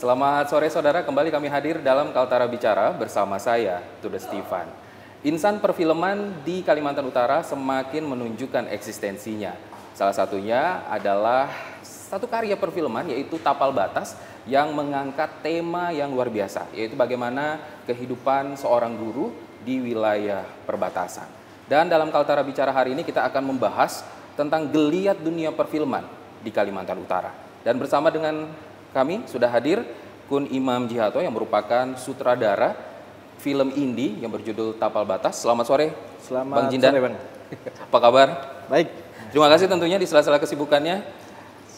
Selamat sore saudara, kembali kami hadir dalam Kaltara Bicara bersama saya, Tuda Stefan. Insan perfilman di Kalimantan Utara semakin menunjukkan eksistensinya. Salah satunya adalah satu karya perfilman yaitu Tapal Batas yang mengangkat tema yang luar biasa, yaitu bagaimana kehidupan seorang guru di wilayah perbatasan. Dan dalam Kaltara Bicara hari ini kita akan membahas tentang geliat dunia perfilman di Kalimantan Utara. Dan bersama dengan kami sudah hadir Kun Imam Jihato yang merupakan sutradara film indie yang berjudul Tapal Batas. Selamat sore, Bang Jindan. Sore, Bang. Apa kabar? Baik. Terima kasih tentunya di sela-sela kesibukannya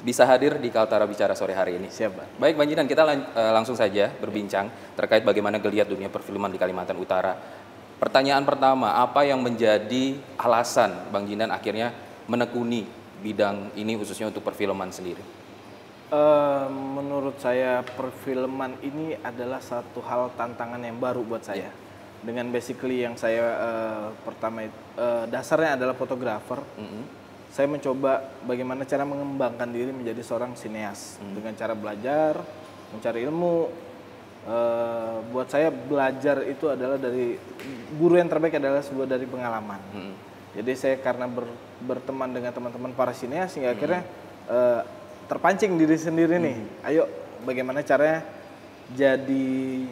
bisa hadir di Kaltara Bicara sore hari ini. Siap, Bang. Baik, Bang Jindan, kita langsung saja berbincang terkait bagaimana geliat dunia perfilman di Kalimantan Utara. Pertanyaan pertama, apa yang menjadi alasan Bang Jindan akhirnya menekuni bidang ini khususnya untuk perfilman sendiri? Menurut saya perfilman ini adalah satu hal tantangan yang baru buat saya. Dengan basically yang saya pertama dasarnya adalah fotografer. Saya mencoba bagaimana cara mengembangkan diri menjadi seorang sineas dengan cara belajar, mencari ilmu. Buat saya belajar itu adalah dari guru yang terbaik adalah sebuah dari pengalaman. Jadi saya karena berteman dengan teman-teman para sineas hingga akhirnya terpancing diri sendiri nih. Ayo bagaimana caranya jadi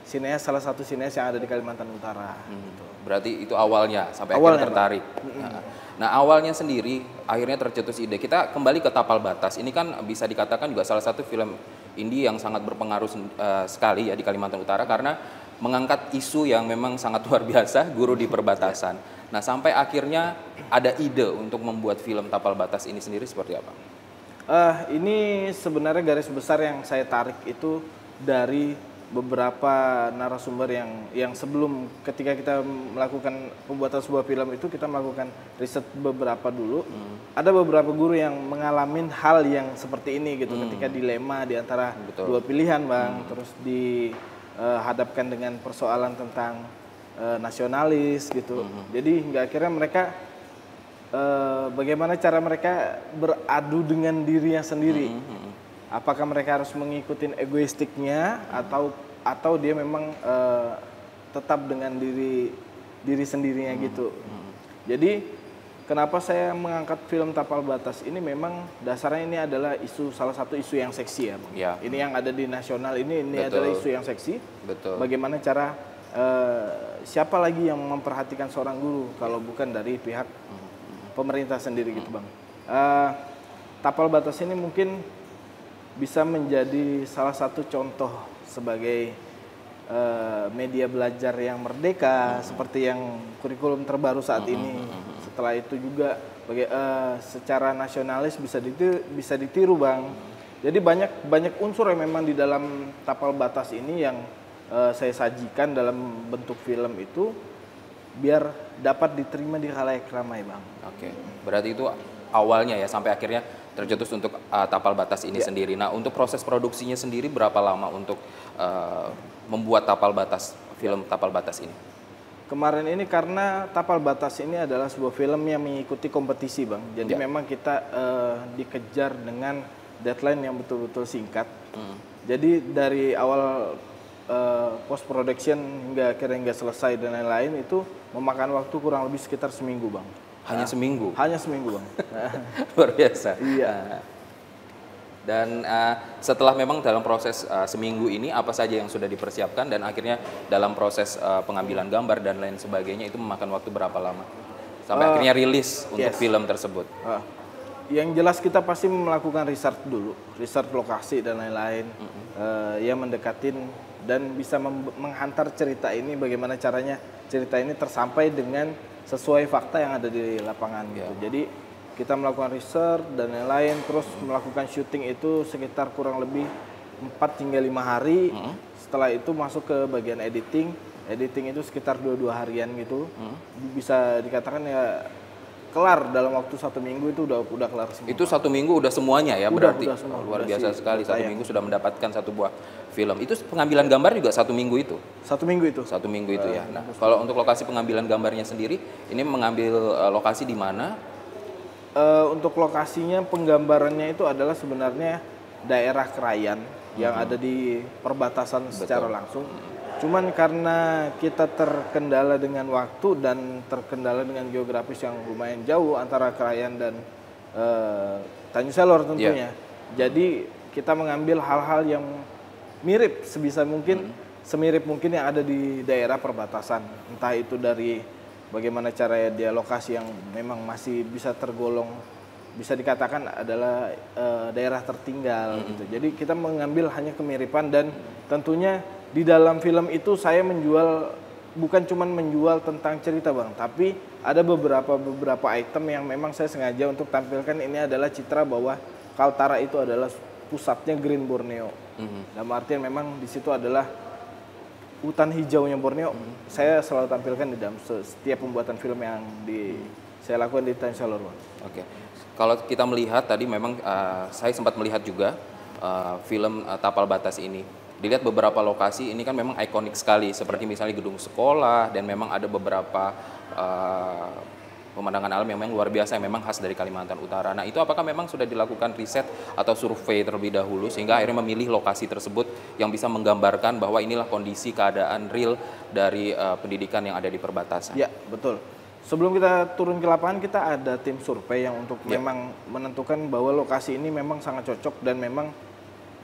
sineas, salah satu sineas yang ada di Kalimantan Utara. Gitu. Berarti itu awalnya sampai akhirnya tertarik. Nah, awalnya sendiri akhirnya tercetus ide. Kita kembali ke Tapal Batas. Ini kan bisa dikatakan juga salah satu film indie yang sangat berpengaruh sekali ya di Kalimantan Utara karena mengangkat isu yang memang sangat luar biasa, guru di perbatasan. Nah, sampai akhirnya ada ide untuk membuat film Tapal Batas ini sendiri seperti apa? Ini sebenarnya garis besar yang saya tarik itu dari beberapa narasumber yang sebelum ketika kita melakukan pembuatan sebuah film itu kita melakukan riset beberapa dulu. Ada beberapa guru yang mengalami hal yang seperti ini gitu ketika dilema di antara dua pilihan, Bang, terus dihadapkan dengan persoalan tentang nasionalis gitu. Jadi hingga akhirnya mereka bagaimana cara mereka beradu dengan dirinya sendiri. Apakah mereka harus mengikuti egoistiknya atau dia memang tetap dengan diri sendirinya gitu. Jadi kenapa saya mengangkat film Tapal Batas ini memang dasarnya ini adalah salah satu isu yang seksi ya, Bang. Ya. Ini yang ada di nasional ini adalah isu yang seksi. Betul. Bagaimana cara siapa lagi yang memperhatikan seorang guru kalau bukan dari pihak pemerintah sendiri gitu, Bang. Tapal Batas ini mungkin bisa menjadi salah satu contoh sebagai media belajar yang merdeka seperti yang kurikulum terbaru saat ini. Setelah itu juga secara nasionalis bisa ditiru, Bang. Jadi banyak unsur yang memang di dalam Tapal Batas ini yang saya sajikan dalam bentuk film itu biar dapat diterima di khalayak ramai, Bang. Oke, berarti itu awalnya ya sampai akhirnya tercetus untuk Tapal Batas ini sendiri. Nah, untuk proses produksinya sendiri berapa lama untuk membuat Tapal Batas, film Tapal Batas ini? Kemarin ini karena Tapal Batas ini adalah sebuah film yang mengikuti kompetisi, Bang. Jadi memang kita dikejar dengan deadline yang betul-betul singkat. Jadi dari awal post production hingga akhirnya selesai dan lain-lain itu memakan waktu kurang lebih sekitar seminggu, Bang. Hanya seminggu? Hanya seminggu, Bang. Luar biasa. Iya. Dan setelah memang dalam proses seminggu ini apa saja yang sudah dipersiapkan dan akhirnya dalam proses pengambilan gambar dan lain sebagainya itu memakan waktu berapa lama? Sampai akhirnya rilis untuk film tersebut. Yang jelas kita pasti melakukan research dulu, research lokasi dan lain-lain, yang mendekatin dan bisa menghantar cerita ini bagaimana caranya cerita ini tersampai dengan sesuai fakta yang ada di lapangan gitu. Jadi kita melakukan research dan lain-lain, terus melakukan syuting itu sekitar kurang lebih 4 hingga 5 hari. Setelah itu masuk ke bagian editing. Editing itu sekitar 2 harian gitu. Bisa dikatakan ya kelar dalam waktu 1 minggu itu udah kelar semua. Itu 1 minggu udah semuanya ya berarti? Udah semua. Luar biasa sekali, 1 minggu sudah mendapatkan satu buah film. Itu pengambilan gambar juga 1 minggu itu? 1 minggu itu. 1 minggu itu ya. Nah, kalau untuk lokasi pengambilan gambarnya sendiri, ini mengambil lokasi di mana? Untuk lokasinya penggambarannya itu adalah sebenarnya daerah Krayan. yang ada di perbatasan secara langsung. Cuman karena kita terkendala dengan waktu dan terkendala dengan geografis yang lumayan jauh antara Krayan dan Tanjung Selor tentunya. Jadi kita mengambil hal-hal yang mirip sebisa mungkin, semirip mungkin yang ada di daerah perbatasan. Entah itu dari bagaimana cara dia lokasi yang memang masih bisa tergolong, bisa dikatakan adalah daerah tertinggal gitu. Jadi kita mengambil hanya kemiripan dan tentunya di dalam film itu saya menjual, bukan cuma menjual tentang cerita Bang, tapi ada beberapa item yang memang saya sengaja untuk tampilkan. Ini adalah citra bahwa Kaltara itu adalah pusatnya Green Borneo. Dalam artian memang di situ adalah hutan hijaunya Borneo. Saya selalu tampilkan di dalam setiap pembuatan film yang saya lakukan di Tanjung Selor Bang. Oke. Kalau kita melihat tadi memang saya sempat melihat juga film Tapal Batas ini. Dilihat beberapa lokasi ini kan memang ikonik sekali, seperti misalnya gedung sekolah, dan memang ada beberapa pemandangan alam yang memang luar biasa, yang memang khas dari Kalimantan Utara. Nah, itu apakah memang sudah dilakukan riset atau survei terlebih dahulu sehingga akhirnya memilih lokasi tersebut yang bisa menggambarkan bahwa inilah kondisi keadaan real dari pendidikan yang ada di perbatasan? Ya, betul. Sebelum kita turun ke lapangan, kita ada tim survei yang untuk memang menentukan bahwa lokasi ini memang sangat cocok dan memang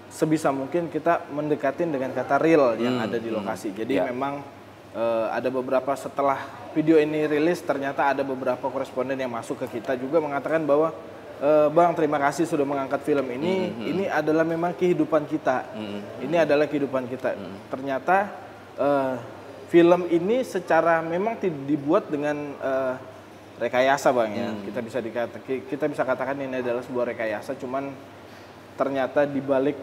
sebisa mungkin kita mendekatin dengan kata real yang ada di lokasi. Jadi memang ada beberapa, setelah video ini rilis, ternyata ada beberapa koresponden yang masuk ke kita juga mengatakan bahwa Bang, terima kasih sudah mengangkat film ini. Ini adalah memang kehidupan kita. Ini adalah kehidupan kita. Ternyata film ini secara memang dibuat dengan rekayasa Bang ya. Kita bisa katakan ini adalah sebuah rekayasa, cuman ternyata di balik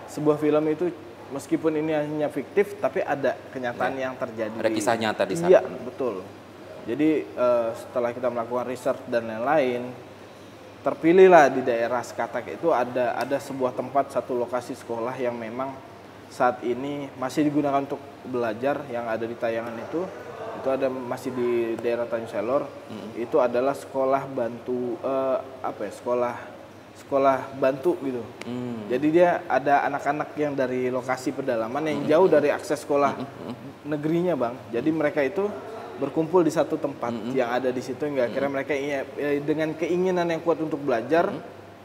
sebuah film itu meskipun ini hanya fiktif, tapi ada kenyataan yang terjadi. Ada kisah nyata di sana. Iya, betul. Jadi setelah kita melakukan research dan lain-lain, terpilihlah di daerah Sekatak itu ada sebuah tempat, satu lokasi sekolah yang memang saat ini masih digunakan untuk belajar. Yang ada di tayangan itu ada masih di daerah Tanjung Selor. Itu adalah sekolah bantu sekolah bantu gitu. Jadi dia ada anak-anak yang dari lokasi pedalaman yang jauh dari akses sekolah negerinya Bang. Jadi mereka itu berkumpul di satu tempat yang ada di situ, hingga akhirnya mereka dengan keinginan yang kuat untuk belajar,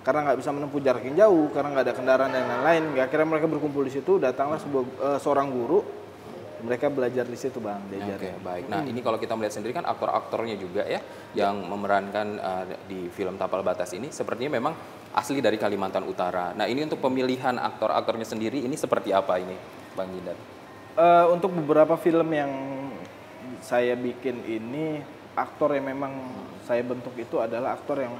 karena nggak bisa menempuh jarak yang jauh, karena nggak ada kendaraan dan lain-lain, hingga akhirnya mereka berkumpul di situ. Datanglah seorang guru, mereka belajar di situ Bang. Oke, baik. Nah, ini kalau kita melihat sendiri kan aktor-aktornya juga ya yang memerankan di film Tapal Batas ini sepertinya memang asli dari Kalimantan Utara. Nah, ini untuk pemilihan aktor-aktornya sendiri ini seperti apa ini, Bang Jindan? Untuk beberapa film yang saya bikin ini, aktor yang memang saya bentuk itu adalah aktor yang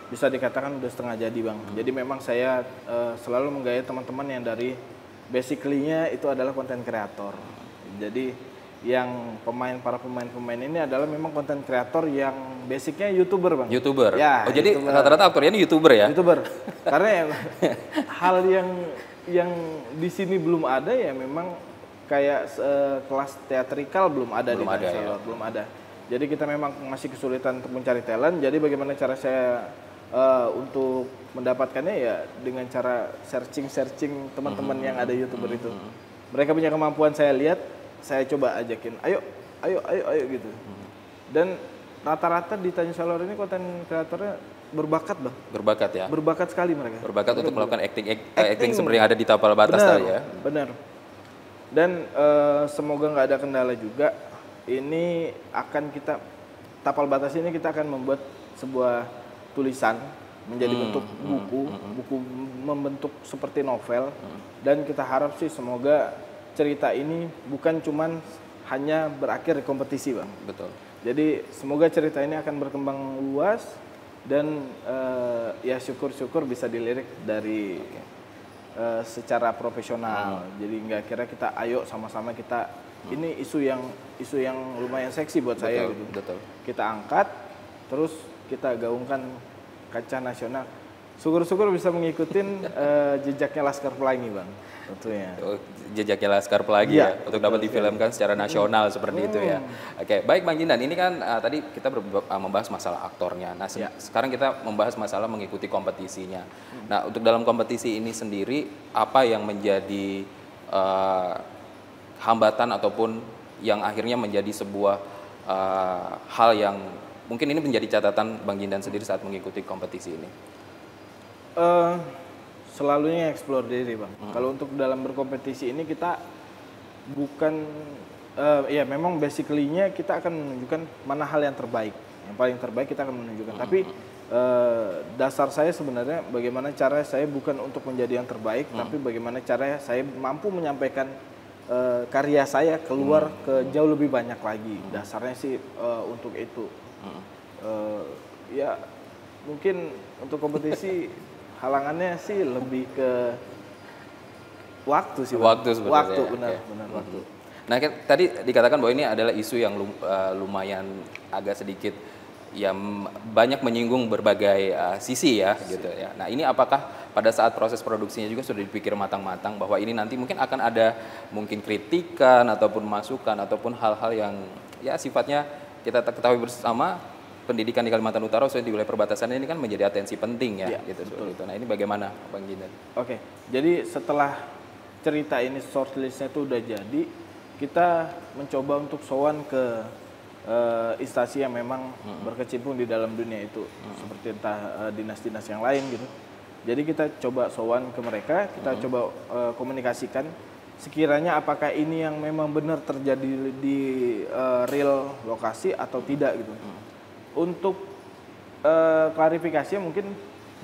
bisa dikatakan udah setengah jadi Bang. Jadi memang saya selalu menggait teman-teman yang dari basically-nya itu adalah konten kreator. Jadi yang para pemain ini adalah memang konten kreator yang basicnya YouTuber Bang. YouTuber? Ya, oh jadi rata-rata aktornya ini YouTuber ya? YouTuber. Karena hal yang di sini belum ada ya, memang kayak kelas teatrikal belum ada di Tanjung Selor, belum ada. Jadi kita memang masih kesulitan untuk mencari talent. Jadi bagaimana cara saya untuk mendapatkannya ya dengan cara searching teman-teman yang ada YouTuber itu. Mereka punya kemampuan, saya lihat, saya coba ajakin, ayo gitu. Dan rata-rata di Tanjung Selor ini konten kreatornya berbakat Bang. Berbakat ya? Berbakat sekali mereka. Berbakat untuk melakukan acting seperti yang ada di Tapal Batas tadi ya? Benar. Dan semoga nggak ada kendala juga. Ini akan Tapal Batas ini kita akan membuat sebuah tulisan menjadi bentuk buku membentuk seperti novel. Dan kita harap sih semoga cerita ini bukan cuman hanya berakhir di kompetisi Bang. Betul. Jadi semoga cerita ini akan berkembang luas dan ya syukur-syukur bisa dilirik dari secara profesional. Jadi nggak kira kita ayo sama-sama kita ini isu yang lumayan seksi buat saya gitu. Betul. Kita angkat terus kita gaungkan kancah nasional. Syukur-syukur bisa mengikuti jejaknya Laskar Pelangi, Bang. Tentunya. Jejaknya Laskar Pelangi ya, untuk dapat difilmkan secara nasional seperti itu ya. Oke, baik Bang Jindan, ini kan tadi kita membahas masalah aktornya. Nah, sekarang kita membahas masalah mengikuti kompetisinya. Nah, untuk dalam kompetisi ini sendiri, apa yang menjadi hambatan ataupun yang akhirnya menjadi sebuah hal yang mungkin ini menjadi catatan Bang Jindan sendiri saat mengikuti kompetisi ini? Selalunya explore diri, Bang. Kalau untuk dalam berkompetisi ini kita bukan ya memang basically-nya kita akan menunjukkan mana hal yang terbaik. Yang paling terbaik kita akan menunjukkan. Tapi dasar saya sebenarnya bagaimana cara saya bukan untuk menjadi yang terbaik, tapi bagaimana cara saya mampu menyampaikan karya saya keluar ke jauh lebih banyak lagi. Dasarnya sih untuk itu. Ya mungkin untuk kompetisi halangannya sih lebih ke waktu sih. Waktu sebenarnya. Waktu, benar waktu. Nah, tadi dikatakan bahwa ini adalah isu yang lumayan agak sedikit yang banyak menyinggung berbagai sisi ya gitu ya. Nah, ini apakah pada saat proses produksinya juga sudah dipikir matang-matang bahwa ini nanti mungkin akan ada mungkin kritikan ataupun masukan ataupun hal-hal yang ya sifatnya kita ketahui bersama, pendidikan di Kalimantan Utara khususnya di wilayah perbatasan ini kan menjadi atensi penting ya, gitu. Nah, ini bagaimana Bang Jindan? Oke, jadi setelah cerita ini shortlistnya itu udah jadi, kita mencoba untuk sowan ke instansi yang memang berkecimpung di dalam dunia itu, seperti entah dinas-dinas yang lain gitu. Jadi kita coba sowan ke mereka, kita coba komunikasikan sekiranya apakah ini yang memang benar terjadi di real lokasi atau tidak gitu. Untuk klarifikasi mungkin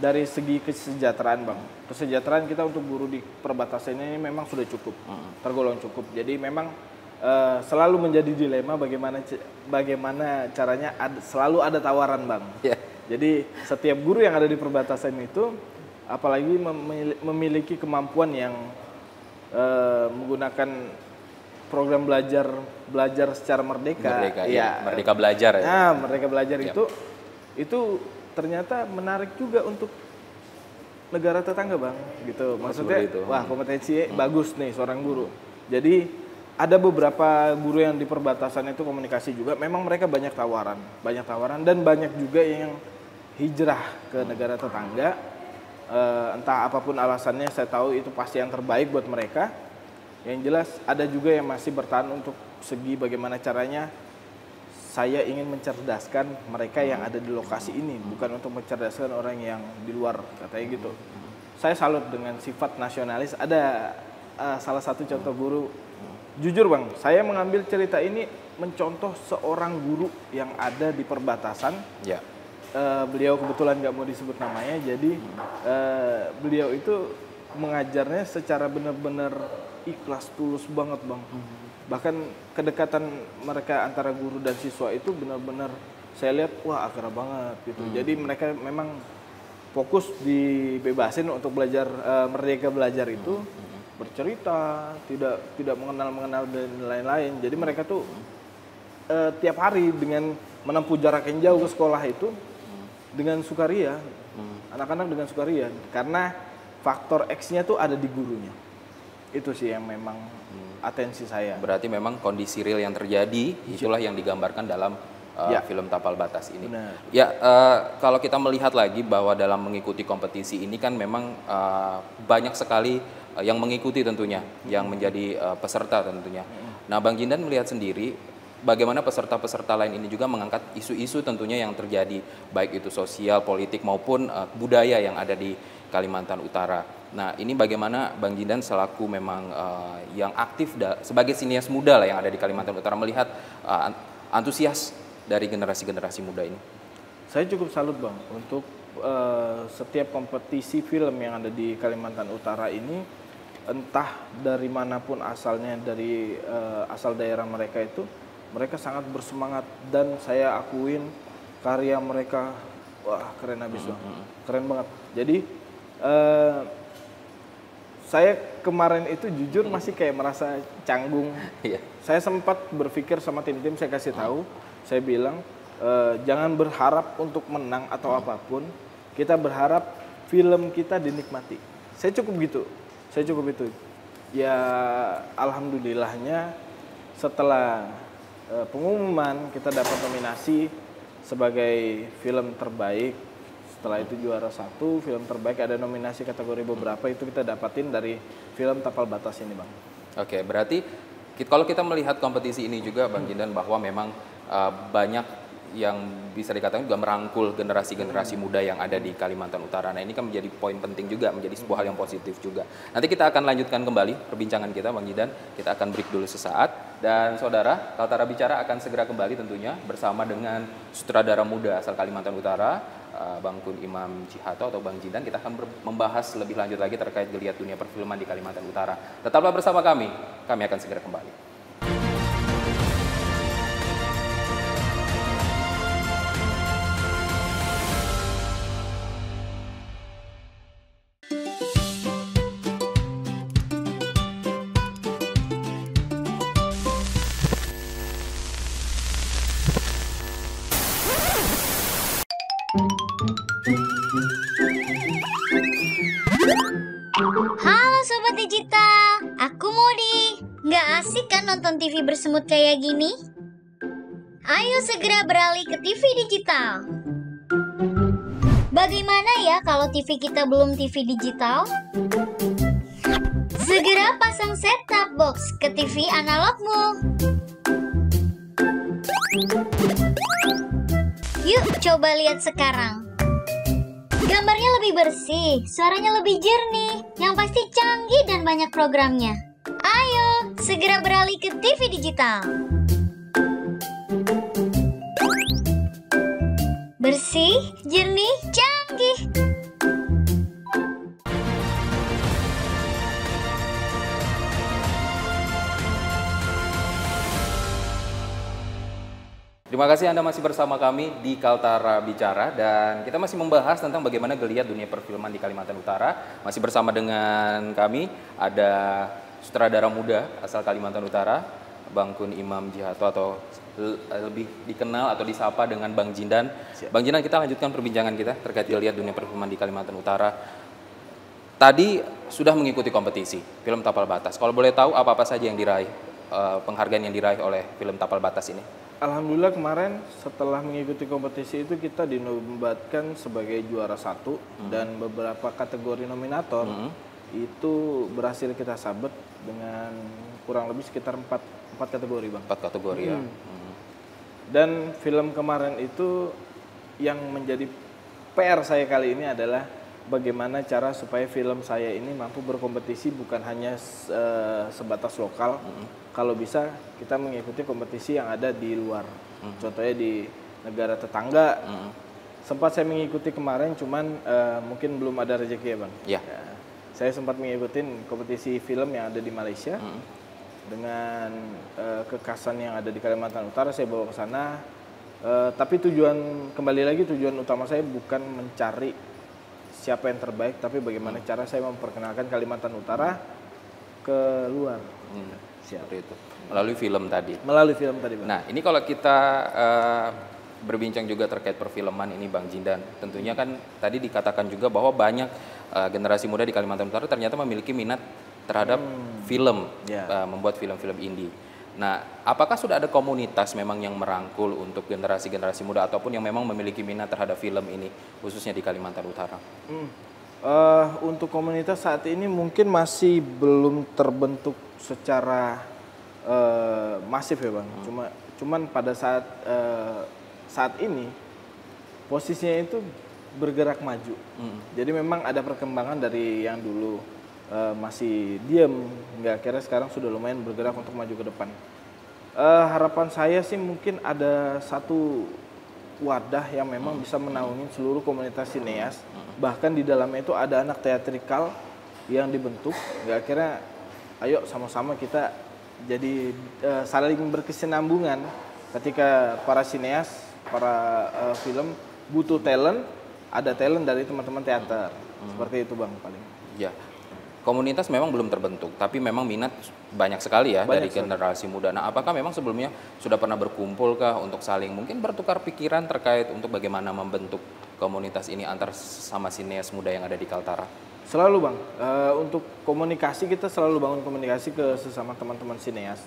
dari segi kesejahteraan, Bang. Kesejahteraan kita untuk buruh di perbatasan ini memang sudah cukup, tergolong cukup. Jadi memang selalu menjadi dilema bagaimana caranya selalu ada tawaran, Bang. Yeah. Jadi setiap guru yang ada di perbatasan itu, apalagi memiliki kemampuan yang menggunakan program belajar secara merdeka Merdeka Belajar ya. Nah, Merdeka Belajar itu ternyata menarik juga untuk negara tetangga, Bang, gitu. Maksudnya wah, kompetensi bagus nih seorang guru. Jadi ada beberapa guru yang di perbatasan itu komunikasi juga, memang mereka banyak tawaran dan banyak juga yang hijrah ke negara tetangga. Entah apapun alasannya, saya tahu itu pasti yang terbaik buat mereka. Yang jelas ada juga yang masih bertahan untuk segi bagaimana caranya saya ingin mencerdaskan mereka yang ada di lokasi ini, bukan untuk mencerdaskan orang yang di luar, katanya gitu. Saya salut dengan sifat nasionalis. Ada salah satu contoh guru, jujur Bang, saya mengambil cerita ini mencontoh seorang guru yang ada di perbatasan. Beliau kebetulan nggak mau disebut namanya, jadi beliau itu mengajarnya secara benar-benar ikhlas, tulus banget, Bang. Bahkan kedekatan mereka antara guru dan siswa itu benar-benar saya lihat, wah akrab banget gitu. Jadi mereka memang fokus dibebasin untuk belajar, merdeka belajar itu, bercerita, tidak mengenal dan lain-lain. Jadi mereka tuh tiap hari dengan menempuh jarak yang jauh ke sekolah itu dengan sukaria, anak-anak dengan sukaria, karena faktor X-nya tuh ada di gurunya. Itu sih yang memang atensi saya. Berarti memang kondisi real yang terjadi, itulah yang digambarkan dalam film Tapal Batas ini. Benar. Ya, kalau kita melihat lagi bahwa dalam mengikuti kompetisi ini kan memang banyak sekali yang mengikuti tentunya, yang menjadi peserta tentunya. Nah, Bang Jindan melihat sendiri bagaimana peserta-peserta lain ini juga mengangkat isu-isu tentunya yang terjadi, baik itu sosial, politik maupun budaya yang ada di Kalimantan Utara. Nah, ini bagaimana Bang Jindan selaku memang yang aktif sebagai sinias muda lah yang ada di Kalimantan Utara melihat antusias dari generasi-generasi muda ini? Saya cukup salut, Bang, untuk setiap kompetisi film yang ada di Kalimantan Utara ini, entah dari manapun asalnya, dari asal daerah mereka itu, mereka sangat bersemangat dan saya akuin karya mereka, wah keren habis, Bang. Keren banget. Jadi saya kemarin itu jujur masih kayak merasa canggung. Saya sempat berpikir sama tim-tim, saya kasih tahu, saya bilang jangan berharap untuk menang atau apapun. Kita berharap film kita dinikmati. Saya cukup gitu. Saya cukup itu. Ya alhamdulillahnya setelah pengumuman kita dapat nominasi sebagai film terbaik. Setelah itu juara 1, film terbaik ada nominasi kategori beberapa itu kita dapatin dari film Tapal Batas ini, Bang. Oke, berarti kalau kita melihat kompetisi ini juga Bang Jindan bahwa memang banyak yang bisa dikatakan juga merangkul generasi-generasi muda yang ada di Kalimantan Utara. Nah, ini kan menjadi poin penting juga, menjadi sebuah hal yang positif juga. Nanti kita akan lanjutkan kembali perbincangan kita Bang Jindan. Kita akan break dulu sesaat dan saudara, Kaltara Bicara akan segera kembali tentunya bersama dengan sutradara muda asal Kalimantan Utara, Bang Kun Imam Jihato atau Bang Jindan. Kita akan membahas lebih lanjut lagi terkait geliat dunia perfilman di Kalimantan Utara. Tetaplah bersama kami akan segera kembali. Halo Sobat Digital, aku Modi. Nggak asik kan nonton TV bersemut kayak gini? Ayo segera beralih ke TV digital. Bagaimana ya kalau TV kita belum TV digital? Segera pasang set-top box ke TV analogmu. Yuk coba lihat sekarang. Gambarnya lebih bersih, suaranya lebih jernih, yang pasti canggih dan banyak programnya. Ayo, segera beralih ke TV digital. Bersih, jernih, canggih. Terima kasih Anda masih bersama kami di Kaltara Bicara dan kita masih membahas tentang bagaimana geliat dunia perfilman di Kalimantan Utara. Masih bersama dengan kami ada sutradara muda asal Kalimantan Utara, Bang Kun Imam Jihato atau lebih dikenal atau disapa dengan Bang Jindan. Bang Jindan, kita lanjutkan perbincangan kita terkait geliat dunia perfilman di Kalimantan Utara. Tadi sudah mengikuti kompetisi film Tapal Batas. Kalau boleh tahu apa-apa saja yang diraih, penghargaan yang diraih oleh film Tapal Batas ini? Alhamdulillah kemarin setelah mengikuti kompetisi itu kita dinobatkan sebagai juara 1 dan beberapa kategori nominator itu berhasil kita sabet dengan kurang lebih sekitar 4 kategori, Bang. 4 kategori ya. Dan film kemarin itu yang menjadi PR saya kali ini adalah bagaimana cara supaya film saya ini mampu berkompetisi bukan hanya sebatas lokal. Kalau bisa kita mengikuti kompetisi yang ada di luar. Contohnya di negara tetangga. Sempat saya mengikuti kemarin, cuman mungkin belum ada rezeki ya, Bang. Ya. Saya sempat mengikuti kompetisi film yang ada di Malaysia. Dengan kekasan yang ada di Kalimantan Utara, saya bawa ke sana. Tapi kembali lagi tujuan utama saya bukan mencari siapa yang terbaik, tapi bagaimana cara saya memperkenalkan Kalimantan Utara ke luar. Seperti itu. Melalui film tadi. Melalui film tadi, Bang. Nah, ini kalau kita berbincang juga terkait perfilman ini, Bang Jindan. Tentunya kan tadi dikatakan juga bahwa banyak generasi muda di Kalimantan Utara ternyata memiliki minat terhadap film, membuat film-film indie. Nah, apakah sudah ada komunitas memang yang merangkul untuk generasi-generasi muda ataupun yang memang memiliki minat terhadap film ini, khususnya di Kalimantan Utara? Untuk komunitas saat ini mungkin masih belum terbentuk secara masif ya, Bang. Cuman pada saat ini posisinya itu bergerak maju. Jadi memang ada perkembangan dari yang dulu masih diam hingga akhirnya sekarang sudah lumayan bergerak untuk maju ke depan. Harapan saya sih mungkin ada satu wadah yang memang bisa menaungi seluruh komunitas sineas. Bahkan di dalamnya itu ada anak teatrikal yang dibentuk. Hingga akhirnya ayo sama-sama kita jadi saling berkesinambungan ketika para sineas, para film butuh talent, ada talent dari teman-teman teater. Seperti itu, Bang, paling. Ya. Komunitas memang belum terbentuk, tapi memang minat banyak sekali ya dari generasi muda. Nah, apakah memang sebelumnya sudah pernah berkumpul kah untuk saling mungkin bertukar pikiran terkait untuk bagaimana membentuk komunitas ini antar sama sineas muda yang ada di Kaltara? Selalu Bang, untuk komunikasi kita selalu bangun komunikasi ke sesama teman-teman sineas.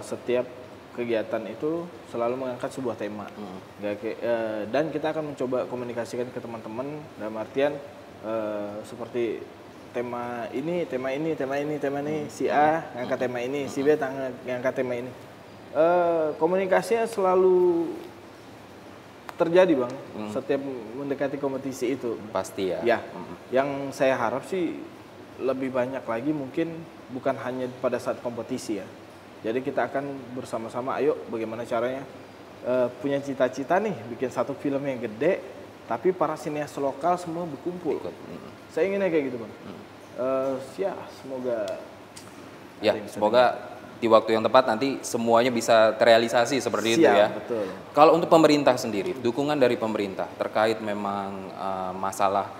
Setiap kegiatan itu selalu mengangkat sebuah tema. Dan kita akan mencoba komunikasikan ke teman-teman dalam artian seperti tema ini, si A ngangkat tema ini, si B ngangkat tema ini. Komunikasinya selalu terjadi Bang, setiap mendekati kompetisi itu. Pasti ya. Ya, yang saya harap sih lebih banyak lagi mungkin bukan hanya pada saat kompetisi ya. Jadi kita akan bersama-sama, ayo bagaimana caranya punya cita-cita nih, bikin satu film yang gede, tapi para sineas lokal semua berkumpul. Saya inginnya kayak gitu Bang. Ya, semoga. Ya, semoga di waktu yang tepat nanti semuanya bisa terrealisasi seperti itu ya. Betul. Kalau untuk pemerintah sendiri, dukungan dari pemerintah terkait memang masalah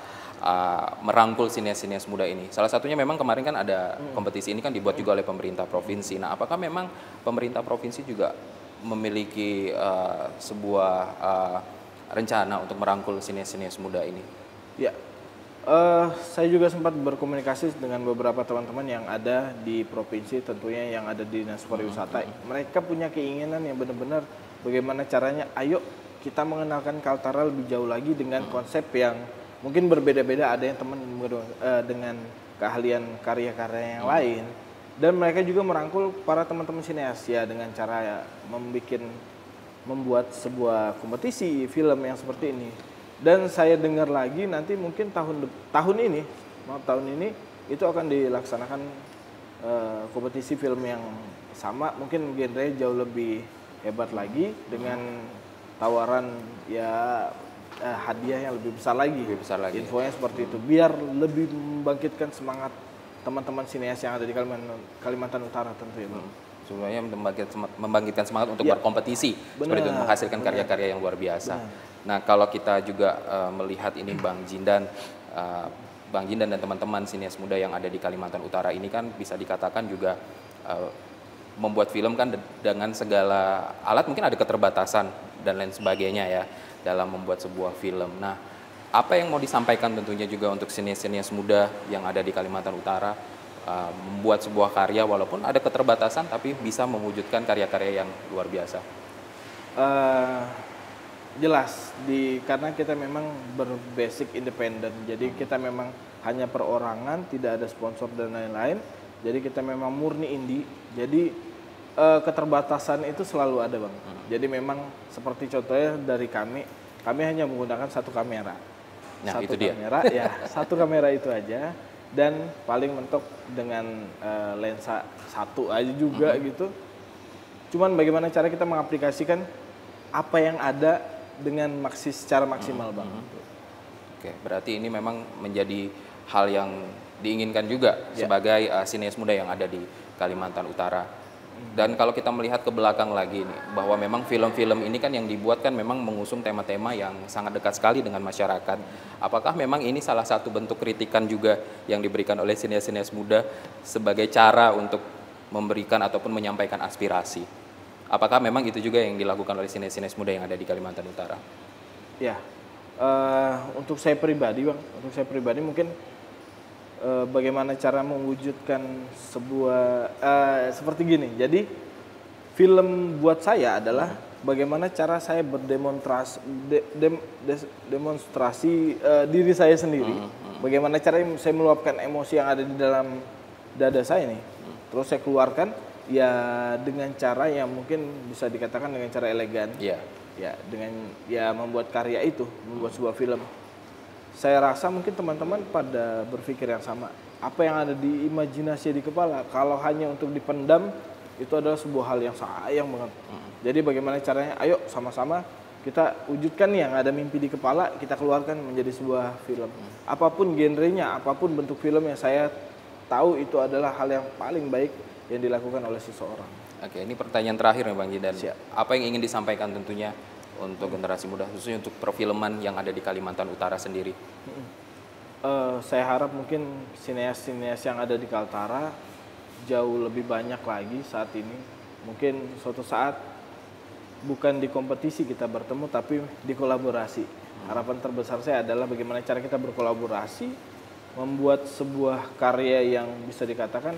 merangkul sinias-sinias muda ini. Salah satunya memang kemarin kan ada kompetisi ini kan dibuat juga oleh pemerintah provinsi. Nah, apakah memang pemerintah provinsi juga memiliki sebuah rencana untuk merangkul sinias-sinias muda ini? Ya, saya juga sempat berkomunikasi dengan beberapa teman-teman yang ada di provinsi, tentunya yang ada di Dinas Pariwisata. Mereka punya keinginan yang benar-benar bagaimana caranya, ayo kita mengenalkan Kaltara lebih jauh lagi dengan konsep yang mungkin berbeda-beda. Ada yang teman dengan keahlian karya-karya yang lain, dan mereka juga merangkul para teman-teman sineas ya dengan cara membuat sebuah kompetisi film yang seperti ini. Dan saya dengar lagi nanti mungkin tahun ini itu akan dilaksanakan kompetisi film yang sama, mungkin genre jauh lebih hebat lagi dengan tawaran ya hadiah yang lebih besar lagi. Infonya seperti itu, biar lebih membangkitkan semangat teman-teman sineas yang ada di Kalimantan Utara tentunya Bang. Sebenarnya membangkitkan semangat untuk berkompetisi, seperti itu, menghasilkan karya-karya yang luar biasa. Nah, kalau kita juga melihat ini Bang Jindan dan teman-teman sinias muda yang ada di Kalimantan Utara ini kan bisa dikatakan juga membuat film kan dengan segala alat, mungkin ada keterbatasan dan lain sebagainya ya dalam membuat sebuah film. Nah, apa yang mau disampaikan tentunya juga untuk sinias-sinias muda yang ada di Kalimantan Utara membuat sebuah karya walaupun ada keterbatasan tapi bisa mewujudkan karya-karya yang luar biasa? Jelas, karena kita memang berbasic independen, jadi kita memang hanya perorangan, tidak ada sponsor dan lain-lain, jadi kita memang murni indie, jadi keterbatasan itu selalu ada Bang. Jadi memang seperti contohnya dari kami hanya menggunakan satu kamera. Nah, satu itu dia. Kamera, ya, satu kamera itu aja, dan paling mentok dengan lensa satu aja juga gitu. Cuman bagaimana cara kita mengaplikasikan apa yang ada dengan secara maksimal Bang. Oke, berarti ini memang menjadi hal yang diinginkan juga sebagai sineas muda yang ada di Kalimantan Utara. Dan kalau kita melihat ke belakang lagi nih, bahwa memang film-film ini kan yang dibuat kan memang mengusung tema-tema yang sangat dekat sekali dengan masyarakat. Apakah memang ini salah satu bentuk kritikan juga yang diberikan oleh sineas-sineas muda sebagai cara untuk memberikan ataupun menyampaikan aspirasi? Apakah memang itu juga yang dilakukan oleh sineas-sineas muda yang ada di Kalimantan Utara? Ya, untuk saya pribadi Bang, mungkin bagaimana cara mewujudkan sebuah seperti gini. Jadi film buat saya adalah bagaimana cara saya demonstrasi diri saya sendiri. Bagaimana cara saya meluapkan emosi yang ada di dalam dada saya nih. Terus saya keluarkan ya dengan cara yang mungkin bisa dikatakan dengan cara elegan. Ya, dengan membuat karya itu, membuat sebuah film. Saya rasa mungkin teman-teman pada berpikir yang sama. Apa yang ada di imajinasi di kepala, kalau hanya untuk dipendam, itu adalah sebuah hal yang sayang banget. Jadi bagaimana caranya, ayo sama-sama kita wujudkan nih yang ada mimpi di kepala, kita keluarkan menjadi sebuah film. Apapun genrenya, apapun bentuk film yang saya tahu itu adalah hal yang paling baik yang dilakukan oleh seseorang. Oke, ini pertanyaan terakhir nih Bang Jindan. Siap. Apa yang ingin disampaikan tentunya untuk generasi muda, khususnya untuk perfilman yang ada di Kalimantan Utara sendiri? Saya harap mungkin sineas-sineas yang ada di Kaltara jauh lebih banyak lagi saat ini. Mungkin suatu saat bukan di kompetisi kita bertemu, tapi di kolaborasi. Harapan terbesar saya adalah bagaimana cara kita berkolaborasi, membuat sebuah karya yang bisa dikatakan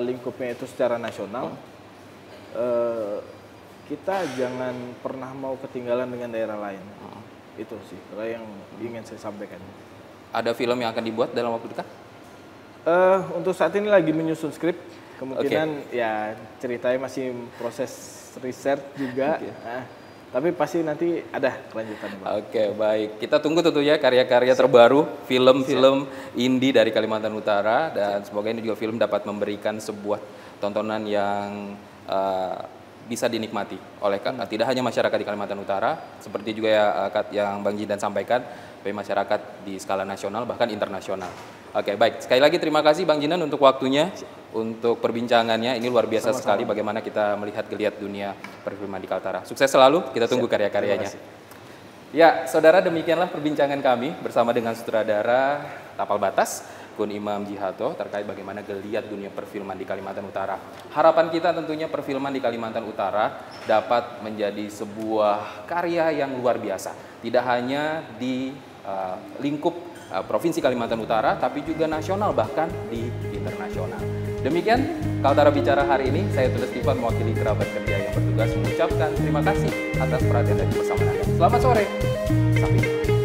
lingkupnya itu secara nasional. Kita jangan pernah mau ketinggalan dengan daerah lain. Itu sih yang ingin saya sampaikan. Ada film yang akan dibuat dalam waktu dekat? Untuk saat ini lagi menyusun skrip. Kemungkinan ya ceritanya masih proses riset juga. Tapi pasti nanti ada kelanjutannya, Pak. Oke, baik. Kita tunggu tentunya karya-karya terbaru, film-film indie dari Kalimantan Utara, dan semoga ini juga film dapat memberikan sebuah tontonan yang bisa dinikmati oleh tidak hanya masyarakat di Kalimantan Utara, seperti juga yang Bang Jindan sampaikan, tapi masyarakat di skala nasional bahkan internasional. Oke, baik. Sekali lagi terima kasih Bang Jindan untuk waktunya, untuk perbincangannya. Ini luar biasa sekali bagaimana kita melihat geliat dunia perfilman di Kaltara. Sukses selalu, kita tunggu karya-karyanya. Ya, saudara, demikianlah perbincangan kami bersama dengan sutradara Tapal Batas, Kun Imam Jihato, terkait bagaimana geliat dunia perfilman di Kalimantan Utara. Harapan kita tentunya perfilman di Kalimantan Utara dapat menjadi sebuah karya yang luar biasa. Tidak hanya di lingkup Provinsi Kalimantan Utara, tapi juga nasional, bahkan di internasional. Demikian Kaltara Bicara hari ini. Saya Tudas Stifan mewakili kerabat kerja yang bertugas mengucapkan terima kasih atas perhatian dan kebersamaan Anda. Selamat sore, sampai jumpa.